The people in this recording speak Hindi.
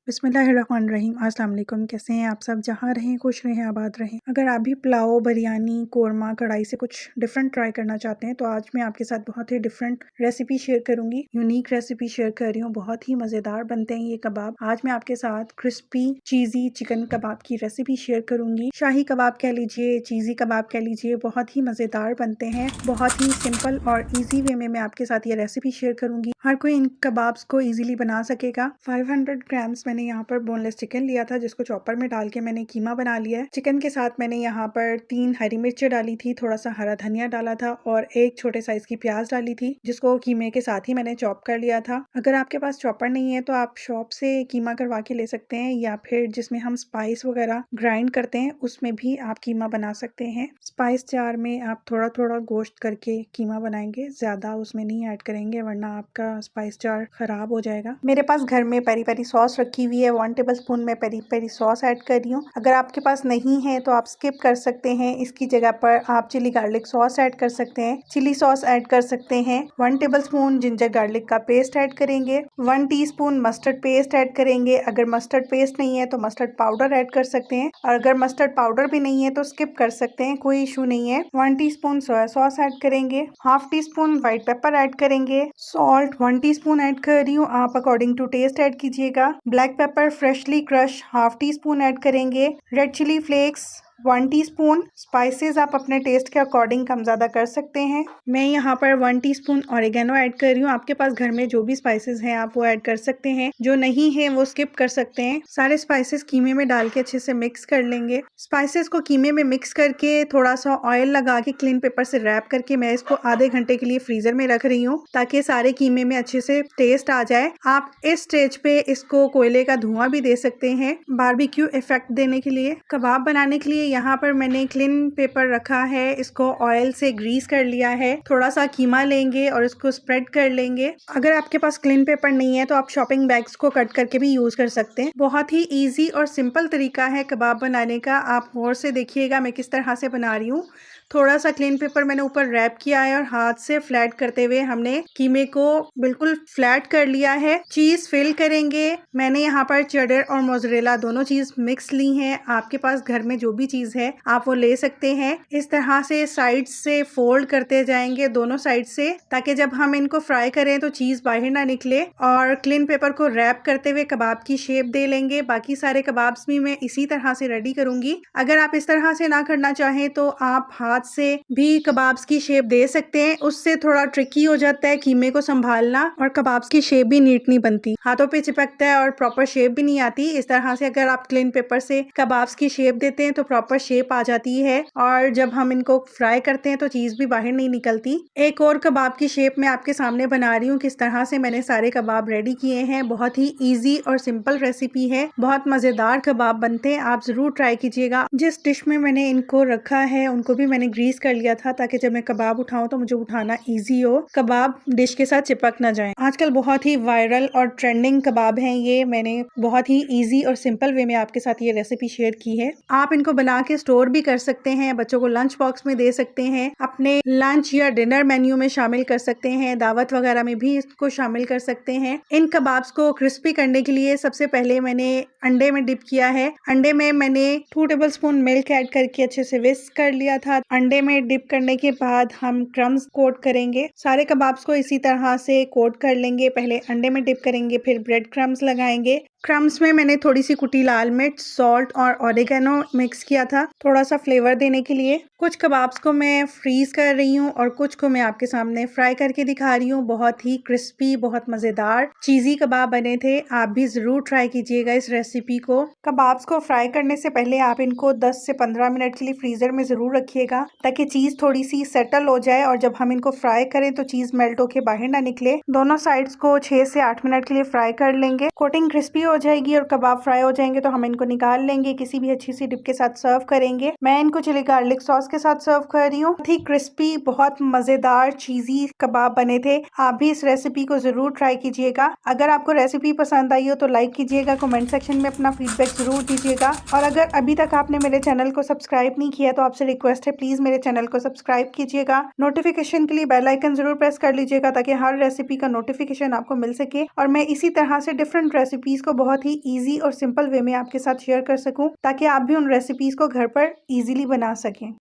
बिस्मिल्लाहिर्रहमानिर्रहीम। अस्सलाम वालेकुम। कैसे हैं आप सब? जहाँ रहें खुश रहें, आबाद रहें। अगर आप भी पुलाव, बिरयानी, कोरमा, कढ़ाई से कुछ डिफरेंट ट्राई करना चाहते हैं तो आज मैं आपके साथ बहुत ही डिफरेंट रेसिपी शेयर करूंगी। यूनिक रेसिपी शेयर कर रही हूँ। बहुत ही मज़ेदार बनते हैं ये कबाब। आज मैं आपके साथ क्रिस्पी चीज़ी चिकन कबाब की रेसिपी शेयर करूंगी। शाही कबाब कह लीजिए, चीज़ी कबाब कह लीजिए, बहुत ही मज़ेदार बनते हैं। बहुत ही सिंपल और ईजी वे में मैं आपके साथ ये रेसिपी शेयर करूंगी। हर कोई इन कबाब्स को ईजिली बना सकेगा। 500 ग्राम्स मैंने यहाँ पर बोनलेस चिकन लिया था, जिसको चॉपर में डाल के मैंने कीमा बना लिया है। चिकन के साथ मैंने यहाँ पर 3 हरी मिर्चें डाली थी, थोड़ा सा हरा धनिया डाला था और एक छोटे साइज की प्याज डाली थी, जिसको कीमे के साथ ही मैंने चॉप कर लिया था। अगर आपके पास चॉपर नहीं है तो आप शॉप से कीमा करवा के ले सकते हैं, या फिर जिसमें हम स्पाइस वगैरह ग्राइंड करते हैं उसमें भी आप कीमा बना सकते हैं। स्पाइस जार में आप थोड़ा थोड़ा गोश्त करके कीमा बनाएंगे, ज्यादा उसमें नहीं ऐड करेंगे वरना आपका स्पाइस जार खराब हो जाएगा। मेरे पास घर में पेरी पेरी सॉस रखी हुई है, 1 टेबल स्पून में पेरी पेरी सॉस ऐड कर रही हूँ। अगर आपके पास नहीं है तो आप स्किप कर सकते हैं। इसकी जगह पर आप चिली गार्लिक सॉस ऐड कर सकते हैं, चिली सॉस ऐड कर सकते हैं। 1 टेबल स्पून जिंजर गार्लिक का पेस्ट ऐड करेंगे। 1 टीस्पून मस्टर्ड पेस्ट ऐड करेंगे। अगर मस्टर्ड पेस्ट नहीं है तो मस्टर्ड पाउडर ऐड कर सकते हैं, और अगर मस्टर्ड पाउडर भी नहीं है तो स्किप कर सकते हैं, कोई इशू नहीं है। 1 टीस्पून सोया सॉस ऐड करेंगे। Half teaspoon white pepper add करेंगे। सॉल्ट 1 टीस्पून ऐड कर रही हूँ, आप अकॉर्डिंग टू टेस्ट ऐड कीजिएगा। Black pepper freshly crush half teaspoon add करेंगे। Red chilli flakes 1 teaspoon. Spices आप अपने टेस्ट के अकॉर्डिंग कम ज़्यादा कर सकते हैं। मैं यहाँ पर 1 टीस्पून ऑरिगेनो ऐड कर रही हूँ। आपके पास घर में जो भी स्पाइसेस हैं आप वो ऐड कर सकते हैं, जो नहीं है वो स्किप कर सकते हैं। सारे स्पाइसेस कीमे में डाल के अच्छे से मिक्स कर लेंगे। स्पाइसेस को कीमे में मिक्स करके थोड़ा सा ऑयल लगा के क्लीन पेपर से रैप करके मैं इसको आधे घंटे के लिए फ्रीजर में रख रही हूँ, ताकि सारे कीमे में अच्छे से टेस्ट आ जाए। आप इस स्टेज पे इसको कोयले का धुआं भी दे सकते हैं बारबेक्यू इफेक्ट देने के लिए। कबाब बनाने के लिए यहाँ पर मैंने क्लीन पेपर रखा है, इसको ऑयल से ग्रीस कर लिया है। थोड़ा सा कीमा लेंगे और इसको स्प्रेड कर लेंगे। अगर आपके पास क्लीन पेपर नहीं है तो आप शॉपिंग बैग्स को कट करके भी यूज कर सकते हैं। बहुत ही इजी और सिंपल तरीका है कबाब बनाने का। आप गौर से देखिएगा मैं किस तरह से बना रही हूँ। थोड़ा सा क्लीन पेपर मैंने ऊपर रैप किया है और हाथ से फ्लैट करते हुए हमने कीमे को बिल्कुल फ्लैट कर लिया है। चीज फिल करेंगे। मैंने यहाँ पर चेडर और मोज़रेला दोनों चीज मिक्स ली हैं। आपके पास घर में जो भी चीज है आप वो ले सकते हैं। इस तरह से साइड से फोल्ड करते जाएंगे दोनों साइड से, ताकि जब हम इनको फ्राई करें तो चीज बाहर ना निकले। और क्लीन पेपर को रैप करते हुए कबाब की शेप दे लेंगे। बाकी सारे कबाब्स भी मैं इसी तरह से रेडी करूंगी। अगर आप इस तरह से ना करना चाहें तो आप हाथ से भी कबाब्स की शेप दे सकते हैं, उससे थोड़ा ट्रिकी हो जाता है कीमे को संभालना और कबाब्स की शेप भी नीट नहीं बनती, हाथों पे चिपकता है और प्रॉपर शेप भी नहीं आती। इस तरह से अगर आप क्लीन पेपर से कबाब्स की शेप देते हैं तो प्रॉपर शेप आ जाती है, और जब हम इनको फ्राई करते हैं तो चीज भी बाहर नहीं निकलती। एक और कबाब की शेप मैं आपके सामने बना रही हूँ, किस तरह से मैंने सारे कबाब रेडी किए हैं। बहुत ही ईजी और सिंपल रेसिपी है, बहुत मजेदार कबाब बनते हैं, आप जरूर ट्राई कीजिएगा। जिस डिश में मैंने इनको रखा है उनको भी मैंने ग्रीस कर लिया था, ताकि जब मैं कबाब उठाऊं तो मुझे उठाना इजी हो, कबाब डिश के साथ चिपक ना जाए। आजकल बहुत ही वायरल और ट्रेंडिंग कबाब हैं ये। मैंने बहुत ही इजी और सिंपल वे में आपके साथ ये रेसिपी शेयर की है। आप इनको बना के स्टोर भी कर सकते हैं, बच्चों को लंच बॉक्स में दे सकते हैं, अपने लंच या डिनर मेन्यू में शामिल कर सकते हैं, दावत वगैरह में भी इसको शामिल कर सकते हैं। इन कबाब्स को क्रिस्पी करने के लिए सबसे पहले मैंने अंडे में डिप किया है। अंडे में मैंने 2 टेबल स्पून मिल्क ऐड करके अच्छे से विस्क कर लिया था। अंडे में डिप करने के बाद हम क्रम्स कोट करेंगे। सारे कबाब्स को इसी तरह से कोट कर लेंगे। पहले अंडे में डिप करेंगे, फिर ब्रेड क्रम्स लगाएंगे। क्रम्स में मैंने थोड़ी सी कुटी लाल मिर्च, सॉल्ट और ऑरिगेनो मिक्स किया था, थोड़ा सा फ्लेवर देने के लिए। कुछ कबाब्स को मैं फ्रीज कर रही हूँ और कुछ को मैं आपके सामने फ्राई करके दिखा रही हूँ। बहुत ही क्रिस्पी, बहुत मजेदार चीजी कबाब बने थे। आप भी जरूर ट्राई कीजिएगा इस रेसिपी को। कबाब्स को फ्राई करने से पहले आप इनको 10 से 15 मिनट के लिए फ्रीजर में जरूर रखिएगा, ताकि चीज थोड़ी सी सेटल हो जाए और जब हम इनको फ्राई करें तो चीज मेल्ट होके बाहर ना निकले। दोनों साइड्स को 6 से 8 मिनट के लिए फ्राई कर लेंगे। कोटिंग क्रिस्पी हो जाएगी और कबाब फ्राई हो जाएंगे तो हम इनको निकाल लेंगे, किसी भी अच्छी सी डिप के साथ सर्व करेंगे। मैं इनको चिली गार्लिक सॉस के साथ सर्व कर रही हूँ। बहुत ही क्रिस्पी, बहुत मजेदार चीजी कबाब बने थे। आप भी इस रेसिपी को जरूर ट्राई कीजिएगा। अगर आपको रेसिपी पसंद आई हो तो लाइक कीजिएगा, कमेंट सेक्शन में अपना फीडबैक जरूर दीजिएगा। और अगर अभी तक आपने मेरे चैनल को सब्सक्राइब नहीं किया तो आपसे रिक्वेस्ट है, प्लीज मेरे चैनल को सब्सक्राइब कीजिएगा। नोटिफिकेशन के लिए बेल आइकन जरूर प्रेस कर लीजिएगा, ताकि हर रेसिपी का नोटिफिकेशन आपको मिल सके और मैं इसी तरह से डिफरेंट रेसिपीज को बहुत ही ईजी और सिंपल वे में आपके साथ शेयर कर सकूं, ताकि आप भी उन रेसिपीज़ को घर पर ईजिली बना सकें।